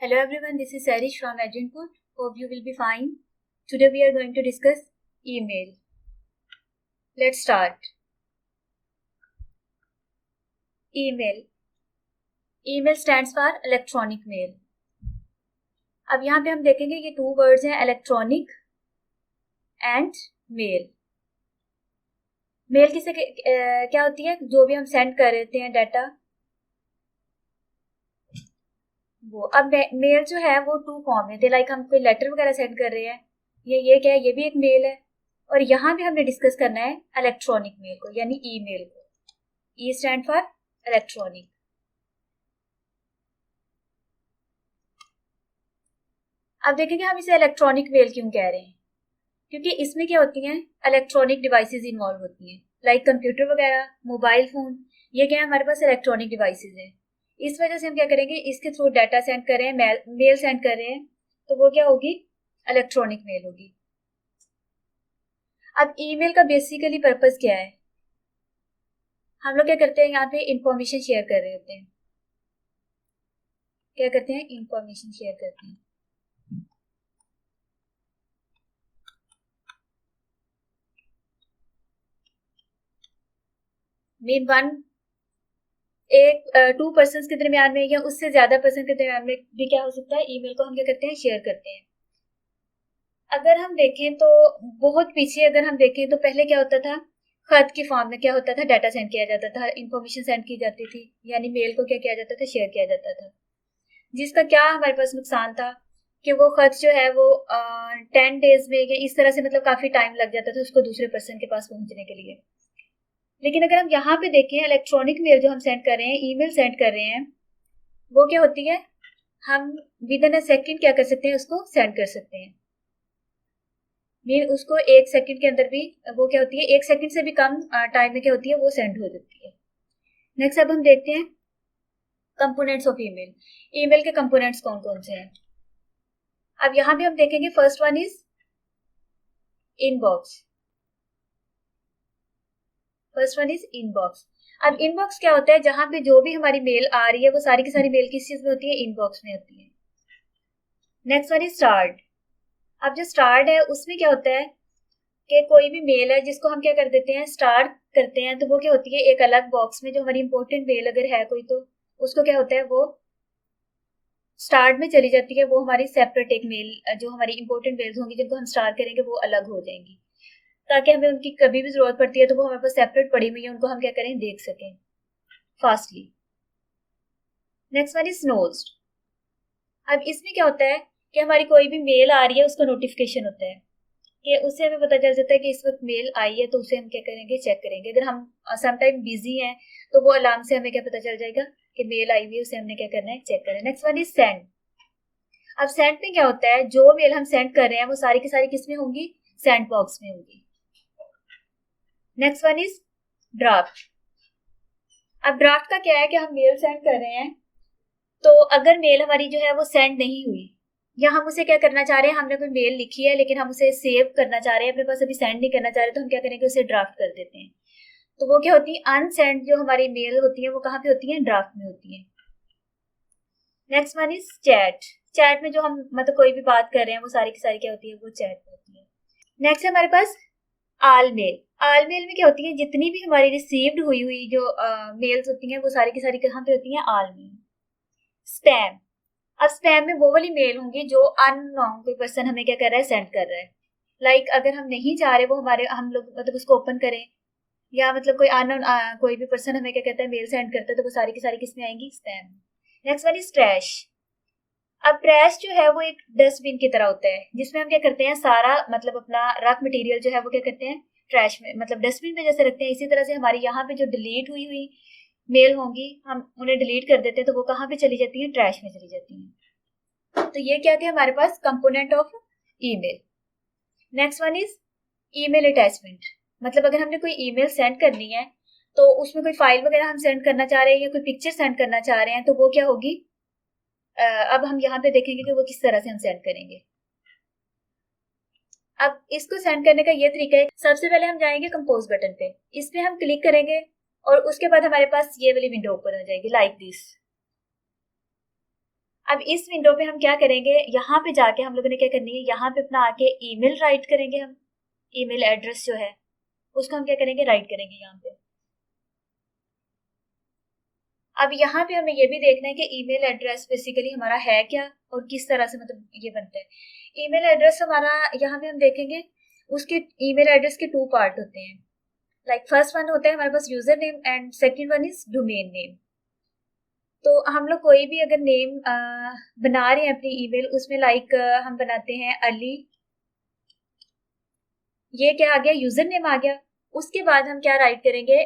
Hello everyone, this is Sarish from Aginpur. Hope you will be fine. Today we are going to discuss email. Let's start. Email. Email stands for electronic mail. अब यहाँ पे हम देखेंगे ये two words हैं, electronic and mail. Mail किसे क्या होती है? जो भी हम सेंड कर देते हैं डाटा, वो. अब मेल जो है वो टू फॉर्म है. लाइक हम कोई लेटर वगैरह सेंड कर रहे हैं, ये क्या है? ये भी एक मेल है. और यहाँ पे हमने डिस्कस करना है इलेक्ट्रॉनिक मेल को, यानी ईमेल को. E stand for electronic. अब देखेंगे हम इसे इलेक्ट्रॉनिक मेल क्यों कह रहे हैं. क्योंकि इसमें क्या होती हैं, इलेक्ट्रॉनिक डिवाइसेस इन्वॉल्व होती हैं, लाइक कंप्यूटर वगैरह, मोबाइल फोन. ये क्या है? हमारे पास इलेक्ट्रॉनिक डिवाइसेस है. इस वजह से हम क्या करेंगे, इसके थ्रू डाटा सेंड कर रहे हैं, मेल सेंड कर रहे हैं, तो वो क्या होगी? इलेक्ट्रॉनिक मेल होगी. अब ईमेल का बेसिकली पर्पस क्या है? हम लोग क्या करते हैं, यहाँ पे इंफॉर्मेशन शेयर कर रहे होते हैं. क्या करते हैं? इंफॉर्मेशन शेयर करते हैं. मीन वन एक टू पर्सन के दरमियान में या उससे ज्यादा पर्सन के दरमियान में भी क्या हो सकता है, ईमेल को हम क्या करते हैं? शेयर करते हैं. अगर हम देखें तो बहुत पीछे अगर हम देखें तो पहले क्या होता था, खत की फॉर्म में क्या होता था, डाटा सेंड किया जाता था, इंफॉर्मेशन सेंड की जाती थी, यानी मेल को क्या किया जाता था? शेयर किया जाता था. जिसका क्या हमारे पास नुकसान था कि वो खत जो है वो 10 डेज में या इस तरह से, मतलब काफी टाइम लग जाता था उसको दूसरे पर्सन के पास पहुंचने के लिए. लेकिन अगर हम यहाँ पे देखें, इलेक्ट्रॉनिक मेल जो हम सेंड कर रहे हैं, ईमेल सेंड कर रहे हैं, वो क्या होती है, हम विद इन अ सेकेंड क्या कर सकते हैं, उसको सेंड कर सकते हैं. मीन उसको 1 सेकंड के अंदर भी, वो क्या होती है, 1 सेकंड से भी कम टाइम में क्या होती है, वो सेंड हो जाती है. नेक्स्ट अब हम देखते हैं कंपोनेंट्स ऑफ ईमेल. ईमेल के कंपोनेंट्स कौन कौन से हैं. अब यहाँ भी हम देखेंगे, first one is inbox. First one is inbox. अब इनबॉक्स क्या होता है? जहां पे जो भी हमारी मेल आ रही है वो सारी की सारी मेल किस चीज में होती है? इनबॉक्स में होती है. Next one is start. अब जो स्टार्ट है उसमें क्या होता है कि कोई भी मेल है जिसको हम क्या कर देते हैं, स्टार्ट करते हैं, तो वो क्या होती है, एक अलग बॉक्स में जो हमारी इंपॉर्टेंट मेल अगर है कोई, तो उसको क्या होता है, वो स्टार्ट में चली जाती है. वो हमारी सेपरेट एक मेल, जो हमारी इंपॉर्टेंट मेल्स होंगी जिनको हम स्टार्ट करेंगे, वो अलग हो जाएंगी, ताकि हमें उनकी कभी भी जरूरत पड़ती है तो वो हमारे पास सेपरेट पड़ी हुई है, उनको हम क्या करें, देख सकें fastly. Next one is nosed. अब इसमें क्या होता है कि हमारी कोई भी मेल आ रही है उसका नोटिफिकेशन होता है, कि उससे हमें पता चल जाता है कि इस वक्त मेल आई है, तो उसे हम क्या करेंगे, चेक करेंगे. अगर हम समटाइम बिजी हैं तो वो अलार्म से हमें क्या पता चल जाएगा कि मेल आई हुई है, उसे हमने क्या करना है, चेक करना है. Next one is send. अब सेंड में क्या होता है, जो मेल हम सेंड कर रहे हैं वो सारी की सारी किस में होंगी, सेंड बॉक्स में होंगी. Next one is draft. अब ड्राफ्ट का क्या है कि हम मेल सेंड कर रहे हैं, तो अगर मेल हमारी जो है वो सेंड नहीं हुई, या हम उसे क्या करना चाह रहे हैं, हमने कोई मेल लिखी है लेकिन हम उसे सेव करना चाह रहे हैं, अपने पास अभी सेंड नहीं करना चाह रहे, तो हम क्या करेंगे, उसे ड्राफ्ट कर देते हैं. तो वो क्या होती है, अनसेंड जो हमारी मेल होती है वो कहाँ पे होती है, ड्राफ्ट में होती है. Next one is chat. Chat में जो हम मतलब कोई भी बात कर रहे हैं वो सारी की सारी क्या होती है, वो चैट में होती है. नेक्स्ट है हमारे पास आल मेल. आल मेल में क्या होती है, जितनी भी हमारी रिसीव्ड हुई हुई जो मेल्स होती हैं वो सारी की सारी कहाँ पे होती हैं, आल मेल. स्पैम. अब स्पैम में वो वाली मेल होंगी जो अननोन कोई पर्सन हमें क्या कर रहा है, सेंड कर रहा है. लाइक अगर हम नहीं चाह रहे वो हमारे, हम लोग मतलब उसको ओपन करें, या मतलब कोई अननोन कोई भी पर्सन हमें क्या कहता है, मेल सेंड करता है, तो वो सारी की सारी किसमें आएंगी, spam. Next one is trash. अब ट्रैश जो है वो एक डस्टबिन की तरह होता है, जिसमें हम क्या करते हैं, सारा मतलब अपना रफ मटेरियल जो है वो क्या करते हैं, ट्रैश में मतलब डस्टबिन में जैसे रखते हैं, इसी तरह से हमारी यहाँ पे जो डिलीट हुई हुई मेल होंगी हम उन्हें डिलीट कर देते हैं, तो वो कहाँ पे चली जाती है, ट्रैश में चली जाती है. तो ये क्या थे हमारे पास component of email. Next one is email attachment. मतलब अगर हमने कोई ईमेल सेंड करनी है, तो उसमें कोई फाइल वगैरह हम सेंड करना चाह रहे हैं या कोई पिक्चर सेंड करना चाह रहे हैं, तो वो क्या होगी, अब हम यहाँ पे देखेंगे कि वो किस तरह से हम सेंड करेंगे. अब इसको सेंड करने का ये तरीका है, सबसे पहले हम जाएंगे कंपोज बटन पे, इस पे हम क्लिक करेंगे और उसके बाद हमारे पास ये वाली विंडो ओपन हो जाएगी लाइक दिस. अब इस विंडो पे हम क्या करेंगे, यहाँ पे जाके हम लोगों ने क्या करनी है, यहाँ पे अपना आके ईमेल राइट करेंगे। हम ईमेल एड्रेस जो है उसको हम क्या करेंगे, राइट करेंगे यहाँ पे। अब यहाँ पे हमें ये भी देखना है कि ईमेल एड्रेस बेसिकली हमारा है क्या और किस तरह से मतलब ये बनता है। ईमेल एड्रेस हमारा यहाँ पे हम देखेंगे उसके ईमेल एड्रेस के 2 पार्ट होते हैं। लाइक फर्स्ट वन होता है हमारे पास user name and second one is domain name. तो हम लोग कोई भी अगर नेम बना रहे हैं अपनी ईमेल, उसमें लाइक हम बनाते हैं अली, ये क्या आ गया, यूजर नेम आ गया। उसके बाद हम क्या राइट करेंगे,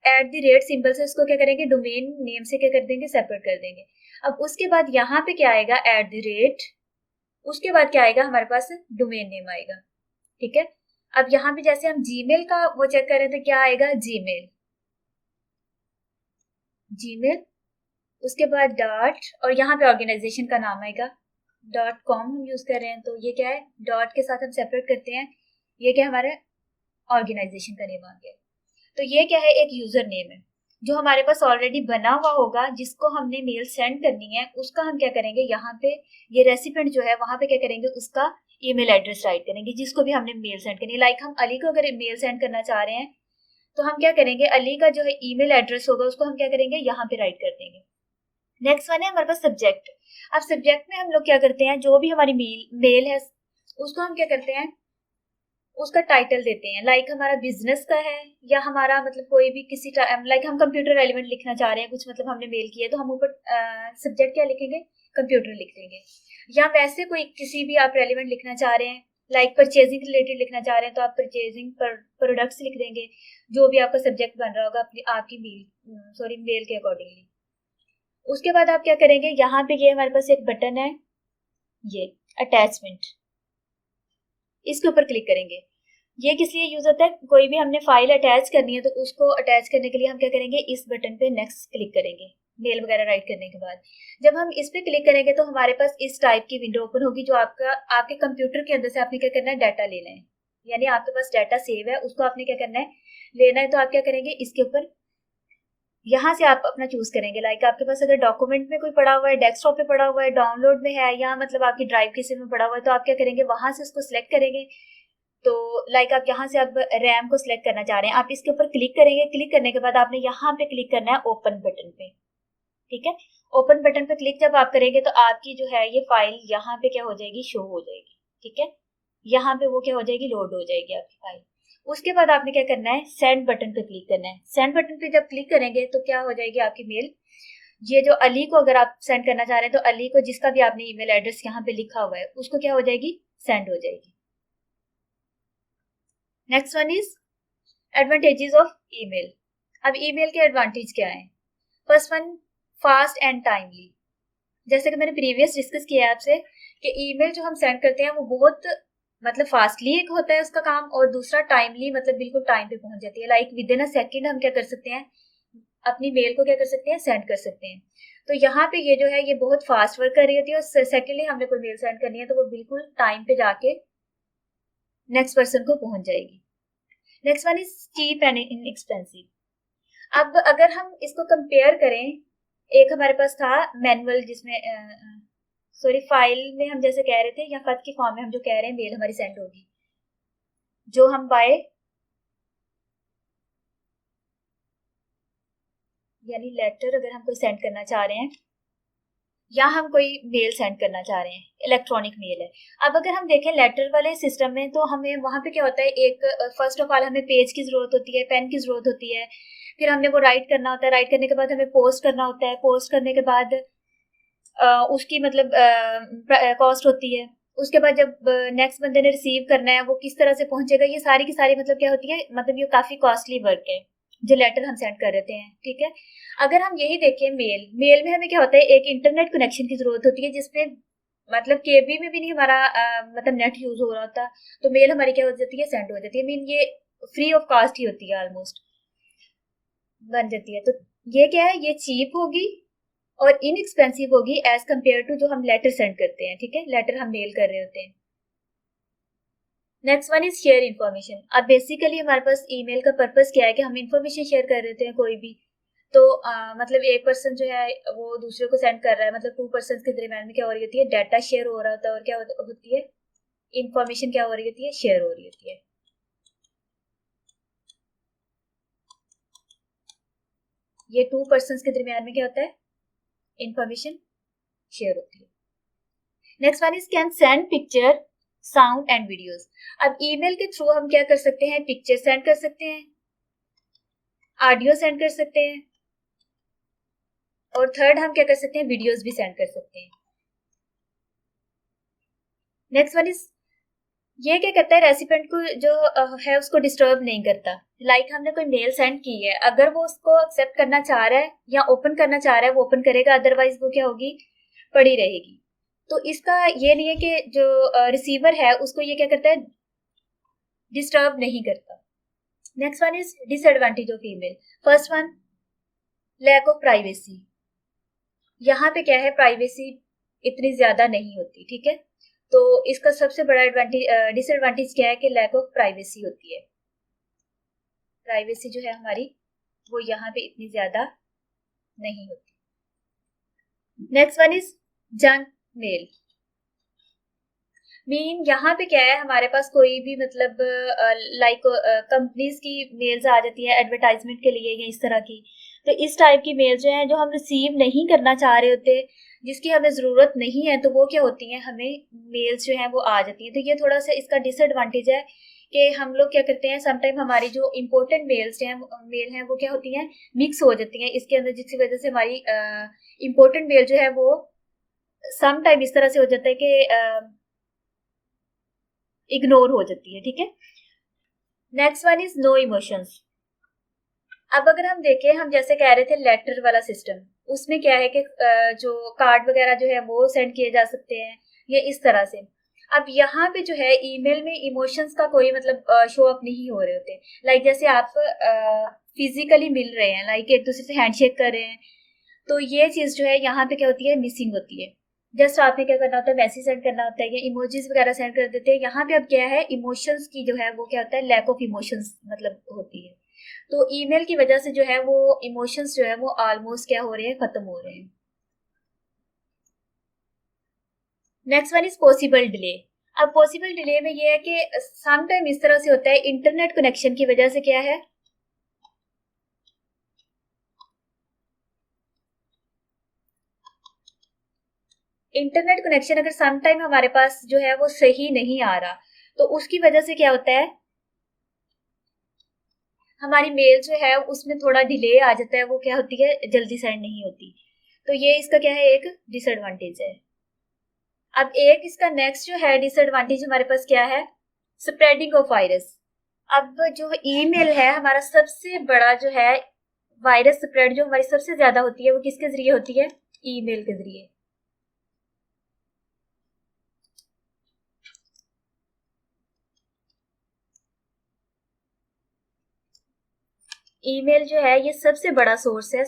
@ सिंबल से उसको क्या करेंगे, डोमेन नेम से क्या कर देंगे, सेपरेट कर देंगे। अब उसके बाद यहाँ पे क्या आएगा, @ उसके बाद क्या आएगा, हमारे पास डोमेन नेम आएगा। ठीक है। अब यहाँ पे जैसे हम जीमेल का वो चेक कर रहे थे, क्या आएगा, जीमेल, जीमेल, उसके बाद डॉट, और यहाँ पे ऑर्गेनाइजेशन का नाम आएगा। .com हम यूज कर रहे हैं तो ये क्या है, डॉट के साथ हम सेपरेट करते हैं, ये क्या हमारा ऑर्गेनाइजेशन का नेम आ गया। तो ये क्या है, एक यूजर नेम है जो हमारे पास ऑलरेडी बना हुआ होगा, जिसको हमने मेल सेंड करनी है, उसका हम क्या करेंगे, यहाँ पे ये रेसिपेंट जो है वहां पे क्या करेंगे, उसका ईमेल एड्रेस राइट करेंगे जिसको भी हमने मेल सेंड करनी है। लाइक हम अली को अगर मेल सेंड करना चाह रहे हैं तो हम क्या करेंगे, अली का जो है ईमेल एड्रेस होगा उसको हम क्या करेंगे, यहाँ पे राइट कर देंगे। नेक्स्ट वन है हमारे पास सब्जेक्ट। अब सब्जेक्ट में हम लोग क्या करते हैं, जो भी हमारी मेल है उसको हम क्या करते हैं, उसका टाइटल देते हैं। लाइक हमारा बिजनेस का है या हमारा मतलब कोई भी किसी लाइक हम कंप्यूटर रेलिवेंट लिखना चाह रहे हैं कुछ, मतलब हमने मेल किया तो हम ऊपर सब्जेक्ट क्या लिखेंगे, कंप्यूटर लिख देंगे। या वैसे कोई किसी भी आप रेलिवेंट लिखना चाह रहे हैं, लाइक परचेजिंग रिलेटेड लिखना चाह रहे हैं तो आप परचेजिंग प्रोडक्ट्स लिख देंगे, जो भी आपका सब्जेक्ट बन रहा होगा अपनी आपकी मेल के अकॉर्डिंगली। उसके बाद आप क्या करेंगे, यहाँ पे ये हमारे पास एक बटन है, ये अटैचमेंट, इसके ऊपर क्लिक करेंगे। ये किस लिए यूज होता है, कोई भी हमने फाइल अटैच करनी है तो उसको अटैच करने के लिए हम क्या करेंगे, इस बटन पे नेक्स्ट क्लिक करेंगे मेल वगैरह राइट करने के बाद। जब हम इस पे क्लिक करेंगे तो हमारे पास इस टाइप की विंडो ओपन होगी, जो आपके कंप्यूटर के अंदर से आपने क्या करना है, डाटा लेना है। यानी आपके पास डाटा सेव है, उसको आपने क्या करना है, लेना है। तो आप क्या करेंगे, इसके ऊपर यहाँ से आप अपना चूज करेंगे। लाइक आपके पास अगर डॉक्यूमेंट में कोई पड़ा हुआ है, डेस्कटॉप पे पड़ा हुआ है, डाउनलोड में है, या मतलब आपकी ड्राइव किसी में पड़ा हुआ है, तो आप क्या करेंगे, वहां से उसको सिलेक्ट करेंगे। तो लाइक आप यहाँ से अब रैम को सिलेक्ट करना चाह रहे हैं, आप इसके ऊपर क्लिक करेंगे। क्लिक करने के बाद आपने यहाँ पे क्लिक करना है ओपन बटन पे। ठीक है। ओपन बटन पे क्लिक जब आप करेंगे तो आपकी जो है ये फाइल यहाँ पे क्या हो जाएगी, शो हो जाएगी। ठीक है। यहाँ पे वो क्या हो जाएगी, लोड हो जाएगी आपकी फाइल। उसके बाद आपने क्या करना है, सेंड बटन पे क्लिक करना है। सेंड बटन पे जब क्लिक करेंगे तो क्या हो जाएगी आपकी मेल, ये जो अली को अगर आप सेंड करना चाह रहे हैं तो अली को जिसका भी आपने ईमेल एड्रेस यहाँ पे लिखा हुआ है उसको क्या हो जाएगी, सेंड हो जाएगी। Next one is advantages of email. अब ईमेल के एडवांटेज क्या है, first one, fast and timely. जैसे कि मैंने प्रीवियस डिस्कस किया है आपसे कि ईमेल जो हम सेंड करते हैं वो बहुत मतलब फास्टली एक होता है उसका काम, और दूसरा टाइमली, मतलब बिल्कुल टाइम पे पहुंच जाती है। Like with in a second हम क्या कर सकते हैं, अपनी मेल को क्या कर सकते हैं, सेंड कर सकते हैं। तो यहाँ पे ये जो है ये बहुत फास्ट वर्क कर रही होती है, और सेकेंडली हमने कोई मेल सेंड करनी है तो वो बिल्कुल टाइम पे जाके नेक्स्ट पर्सन को पहुंच जाएगी। Next one is cheap and inexpensive. अब अगर हम इसको कंपेयर करें, एक हमारे पास था मैनुअल जिसमें सॉरी फाइल में हम जैसे कह रहे थे, या खत की फॉर्म में हम जो कह रहे हैं मेल हमारी सेंड होगी, जो हम बाय यानी लेटर अगर हम कोई सेंड करना चाह रहे हैं, या हम कोई मेल सेंड करना चाह रहे हैं, इलेक्ट्रॉनिक मेल है। अब अगर हम देखें लेटर वाले सिस्टम में तो हमें वहां पे क्या होता है, एक फर्स्ट ऑफ ऑल हमें पेज की जरूरत होती है, पेन की जरूरत होती है, फिर हमने वो राइट करना होता है, राइट करने के बाद हमें पोस्ट करना होता है, पोस्ट करने के बाद उसकी मतलब कॉस्ट होती है। उसके बाद जब नेक्स्ट बंदे ने रिसीव करना है वो किस तरह से पहुंचेगा, ये सारी की सारी मतलब क्या होती है, मतलब ये काफी कॉस्टली वर्क है जो लेटर हम सेंड कर रहे हैं। ठीक है। अगर हम यही देखें मेल में हमें क्या होता है, एक इंटरनेट कनेक्शन की जरूरत होती है, जिसपे मतलब केबी में भी नहीं हमारा मतलब नेट यूज हो रहा होता, तो मेल हमारी क्या हो जाती है, सेंड हो जाती है। मीन ये फ्री ऑफ कॉस्ट ही होती है, ऑलमोस्ट बन जाती है। तो ये क्या है, ये चीप होगी और इनएक्सपेंसिव होगी एज कम्पेयर टू जो हम लेटर सेंड करते हैं। ठीक है, लेटर हम मेल कर रहे होते हैं। Next one is share information. अब बेसिकली हमारे पास ईमेल का पर्पस क्या है कि हम इन्फॉर्मेशन शेयर कर रहे हैं कोई भी, तो मतलब एक पर्सन जो है वो दूसरे को सेंड कर रहा है, मतलब 2 पर्सन के दरमियान में क्या हो रही होती है, डाटा शेयर हो रहा होता है, और क्या होती है, इंफॉर्मेशन क्या हो रही होती है, शेयर हो रही होती है। ये 2 पर्सन के दरमियान में क्या होता है, इंफॉर्मेशन शेयर होती है। Next one is can send picture, sound and videos. अब ईमेल के थ्रू हम क्या कर सकते हैं, पिक्चर सेंड कर सकते हैं, ऑडियो सेंड कर सकते हैं, और थर्ड हम क्या कर सकते हैं, वीडियोस भी सेंड कर सकते हैं। नेक्स्ट वन इज ये क्या करता है, रेसिपेंट को जो है उसको डिस्टर्ब नहीं करता। लाइक हमने कोई मेल सेंड की है, अगर वो उसको एक्सेप्ट करना चाह रहा है या ओपन करना चाह रहा है वो ओपन करेगा, अदरवाइज वो क्या होगी, पड़ी रहेगी। तो इसका ये नहीं है कि जो रिसीवर है उसको ये क्या करता है, डिस्टर्ब नहीं करता। Next one is disadvantage of email. First one, lack of privacy. यहाँ पे क्या है, प्राइवेसी इतनी ज्यादा नहीं होती, ठीक है। तो इसका सबसे बड़ा एडवांटेज डिसएडवांटेज क्या है कि लैक ऑफ प्राइवेसी होती है। प्राइवेसी जो है हमारी वो यहाँ पे इतनी ज्यादा नहीं होती। Next one is junk mail. Mean यहाँ पे क्या है, हमारे पास कोई भी मतलब लाइक कंपनीज की मेल्स आ जाती है एडवर्टाइजमेंट के लिए या इस तरह की, तो इस टाइप की मेल जो है जो हम रिसीव नहीं करना चाह रहे होते, जिसकी हमें ज़रूरत नहीं है, तो वो क्या होती हैं, हमें मेल्स जो हैं वो आ जाती हैं। तो ये थोड़ा सा इसका डिसएडवांटेज है कि हम लोग क्या करते हैं, समटाइम हमारी जो इम्पोर्टेंट मेल हैं वो क्या होती हैं, मिक्स हो जाती हैं इसके अंदर, जिसकी वजह से हमारी इम्पोर्टेंट मेल जो है वो समटाइम इस तरह से हो जाता है कि इग्नोर हो जाती है, ठीक है। Next one is no emotions. अब अगर हम देखें, हम जैसे कह रहे थे लेटर वाला सिस्टम, उसमें क्या है कि जो कार्ड वगैरह जो है वो सेंड किए जा सकते हैं, ये इस तरह से। अब यहाँ पे जो है ईमेल में इमोशंस का कोई मतलब शो अप नहीं हो रहे होते। लाइक जैसे आप फिजिकली मिल रहे हैं, लाइक एक दूसरे से हैंडशेक कर रहे हैं, तो ये चीज जो है यहाँ पे क्या होती है, मिसिंग होती है। जस्ट आपने क्या करना होता है, मैसेज सेंड करना होता है या इमोजीज वगैरह सेंड कर देते हैं। यहाँ पे अब क्या है, इमोशंस की जो है वो क्या होता है, लैक ऑफ इमोशंस मतलब होती है। तो ईमेल की वजह से जो है वो इमोशंस जो है वो ऑलमोस्ट क्या हो रहे हैं, खत्म हो रहे हैं। Next one is possible delay. अब पॉसिबल डिले में ये है कि सम टाइम इस तरह से होता है, इंटरनेट कनेक्शन की वजह से क्या है, इंटरनेट कनेक्शन अगर सम टाइम हमारे पास जो है वो सही नहीं आ रहा, तो उसकी वजह से क्या होता है, हमारी मेल जो है उसमें थोड़ा डिले आ जाता है, वो क्या होती है, जल्दी सेंड नहीं होती। तो ये इसका क्या है, एक डिसएडवांटेज है। अब एक इसका नेक्स्ट जो है डिसएडवांटेज हमारे पास क्या है, स्प्रेडिंग ऑफ वायरस। अब जो ईमेल है हमारा सबसे बड़ा जो है, वायरस स्प्रेड जो हमारी सबसे ज्यादा होती है वो किसके जरिए होती है, ईमेल के जरिए। ईमेल जो है ये सबसे बड़ा सोर्स है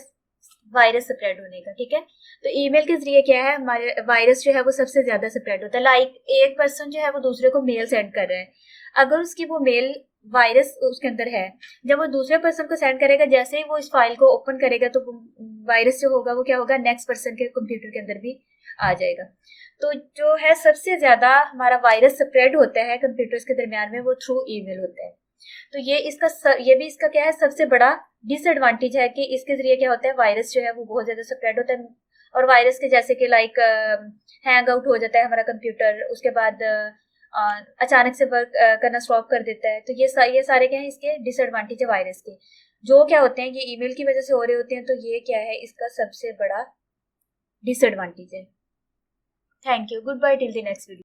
वायरस स्प्रेड होने का, ठीक है। तो ईमेल के जरिए क्या है, हमारे वायरस जो है वो सबसे ज्यादा स्प्रेड होता है। लाइक एक पर्सन जो है वो दूसरे को मेल सेंड कर रहा है, अगर उसकी वो मेल वायरस उसके अंदर है, जब वो दूसरे पर्सन को सेंड करेगा, जैसे ही वो इस फाइल को ओपन करेगा तो वायरस जो होगा वो क्या होगा, नेक्स्ट पर्सन के कंप्यूटर के अंदर भी आ जाएगा। तो जो है सबसे ज्यादा हमारा वायरस स्प्रेड होता है कंप्यूटर्स के दरमियान में, वो थ्रू ईमेल होता है। तो ये भी इसका क्या है, सबसे बड़ा डिसएडवांटेज है कि इसके जरिए क्या होता है, वायरस जो है वो बहुत ज्यादा स्प्रेड होता है। और वायरस के जैसे कि लाइक हैंग आउट हो जाता है हमारा कंप्यूटर, उसके बाद अचानक से वर्क करना स्टॉप कर देता है। तो ये सारे क्या है, इसके डिसएडवांटेज है वायरस के, जो क्या होते हैं ये ईमेल की वजह से हो रहे होते हैं। तो ये क्या है, इसका सबसे बड़ा डिसएडवांटेज है। Thank you, goodbye till the next video.